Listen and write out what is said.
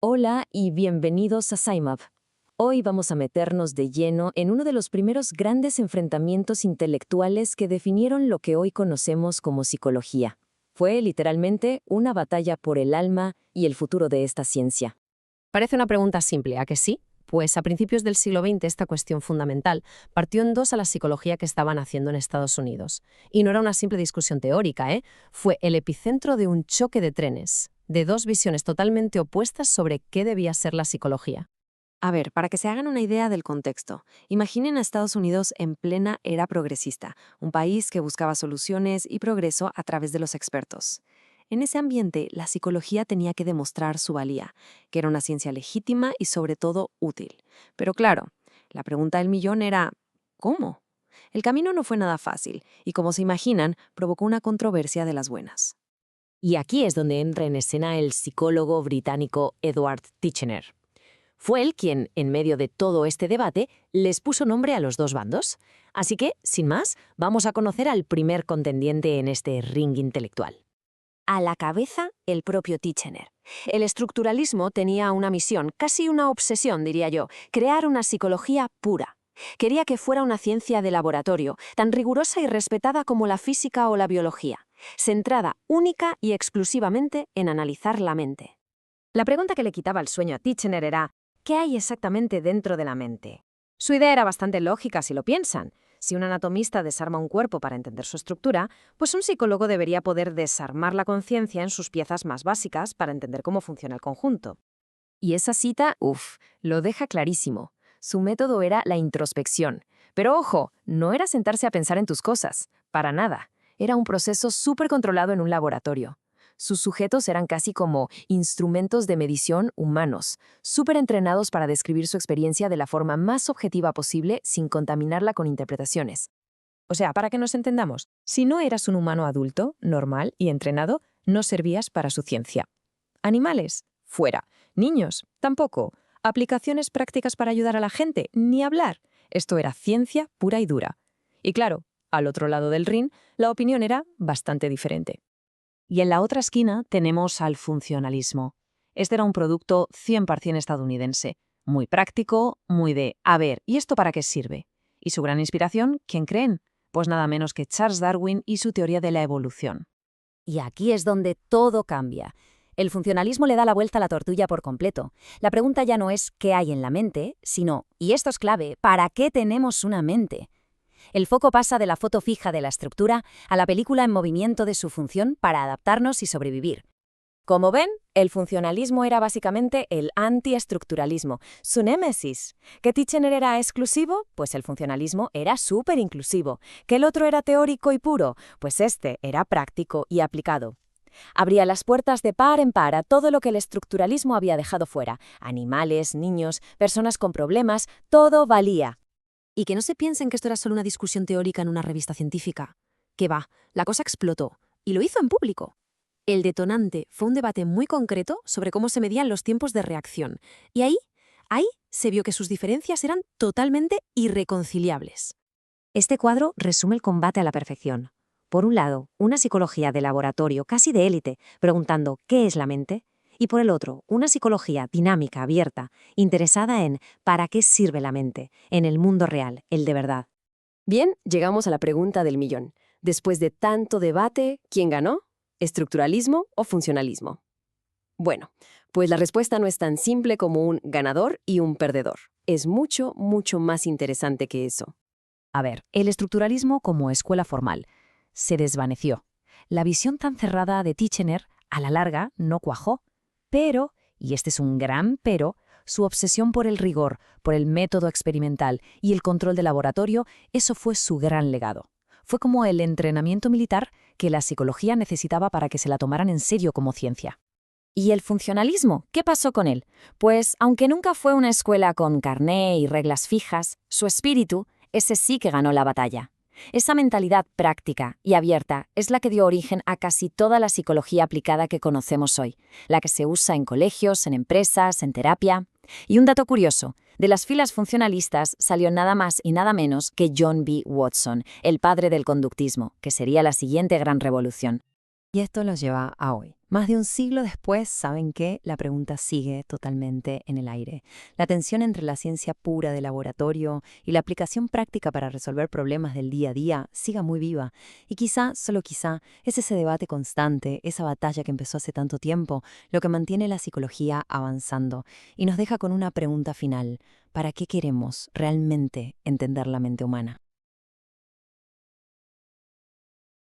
Hola y bienvenidos a SciMap. Hoy vamos a meternos de lleno en uno de los primeros grandes enfrentamientos intelectuales que definieron lo que hoy conocemos como psicología. Fue literalmente una batalla por el alma y el futuro de esta ciencia. Parece una pregunta simple, ¿a que sí? Pues a principios del siglo XX esta cuestión fundamental partió en dos a la psicología que estaban haciendo en Estados Unidos. Y no era una simple discusión teórica, ¿eh? Fue el epicentro de un choque de trenes, de dos visiones totalmente opuestas sobre qué debía ser la psicología. A ver, para que se hagan una idea del contexto, imaginen a Estados Unidos en plena era progresista, un país que buscaba soluciones y progreso a través de los expertos. En ese ambiente, la psicología tenía que demostrar su valía, que era una ciencia legítima y sobre todo útil. Pero claro, la pregunta del millón era, ¿cómo? El camino no fue nada fácil y, como se imaginan, provocó una controversia de las buenas. Y aquí es donde entra en escena el psicólogo británico Edward Titchener. Fue él quien, en medio de todo este debate, les puso nombre a los dos bandos. Así que, sin más, vamos a conocer al primer contendiente en este ring intelectual. A la cabeza, el propio Titchener. El estructuralismo tenía una misión, casi una obsesión, diría yo, crear una psicología pura. Quería que fuera una ciencia de laboratorio, tan rigurosa y respetada como la física o la biología, centrada única y exclusivamente en analizar la mente. La pregunta que le quitaba el sueño a Titchener era, ¿qué hay exactamente dentro de la mente? Su idea era bastante lógica si lo piensan. Si un anatomista desarma un cuerpo para entender su estructura, pues un psicólogo debería poder desarmar la conciencia en sus piezas más básicas para entender cómo funciona el conjunto. Y esa cita, lo deja clarísimo. Su método era la introspección. Pero ojo, no era sentarse a pensar en tus cosas, para nada. Era un proceso súper controlado en un laboratorio. Sus sujetos eran casi como instrumentos de medición humanos, súper entrenados para describir su experiencia de la forma más objetiva posible sin contaminarla con interpretaciones. O sea, para que nos entendamos, si no eras un humano adulto, normal y entrenado, no servías para su ciencia. Animales, fuera. Niños, tampoco. Aplicaciones prácticas para ayudar a la gente, ni hablar. Esto era ciencia pura y dura. Y claro, al otro lado del ring, la opinión era bastante diferente. Y en la otra esquina tenemos al funcionalismo. Este era un producto 100% estadounidense, muy práctico, muy de, a ver, ¿y esto para qué sirve? Y su gran inspiración, ¿quién creen? Pues nada menos que Charles Darwin y su teoría de la evolución. Y aquí es donde todo cambia. El funcionalismo le da la vuelta a la tortilla por completo. La pregunta ya no es qué hay en la mente, sino, y esto es clave, ¿para qué tenemos una mente? El foco pasa de la foto fija de la estructura a la película en movimiento de su función para adaptarnos y sobrevivir. Como ven, el funcionalismo era básicamente el antiestructuralismo, su némesis. ¿Que Titchener era exclusivo? Pues el funcionalismo era súper inclusivo. ¿Que el otro era teórico y puro? Pues este era práctico y aplicado. Abría las puertas de par en par a todo lo que el estructuralismo había dejado fuera. Animales, niños, personas con problemas, todo valía. Y que no se piensen que esto era solo una discusión teórica en una revista científica. Que va, la cosa explotó, y lo hizo en público. El detonante fue un debate muy concreto sobre cómo se medían los tiempos de reacción. Y ahí se vio que sus diferencias eran totalmente irreconciliables. Este cuadro resume el combate a la perfección. Por un lado, una psicología de laboratorio casi de élite, preguntando ¿qué es la mente? Y por el otro, una psicología dinámica, abierta, interesada en ¿para qué sirve la mente? En el mundo real, el de verdad. Bien, llegamos a la pregunta del millón. Después de tanto debate, ¿quién ganó? ¿Estructuralismo o funcionalismo? Bueno, pues la respuesta no es tan simple como un ganador y un perdedor. Es mucho, mucho más interesante que eso. A ver, el estructuralismo como escuela formal se desvaneció. La visión tan cerrada de Titchener, a la larga, no cuajó. Pero, y este es un gran pero, su obsesión por el rigor, por el método experimental y el control de laboratorio, eso fue su gran legado. Fue como el entrenamiento militar que la psicología necesitaba para que se la tomaran en serio como ciencia. ¿Y el funcionalismo? ¿Qué pasó con él? Pues, aunque nunca fue una escuela con carné y reglas fijas, su espíritu, ese sí que ganó la batalla. Esa mentalidad práctica y abierta es la que dio origen a casi toda la psicología aplicada que conocemos hoy, la que se usa en colegios, en empresas, en terapia. Y un dato curioso, de las filas funcionalistas salió nada más y nada menos que John B. Watson, el padre del conductismo, que sería la siguiente gran revolución. Y esto nos lleva a hoy. Más de un siglo después, ¿saben qué? La pregunta sigue totalmente en el aire. La tensión entre la ciencia pura de laboratorio y la aplicación práctica para resolver problemas del día a día siga muy viva. Y quizá, solo quizá, es ese debate constante, esa batalla que empezó hace tanto tiempo, lo que mantiene la psicología avanzando y nos deja con una pregunta final. ¿Para qué queremos realmente entender la mente humana?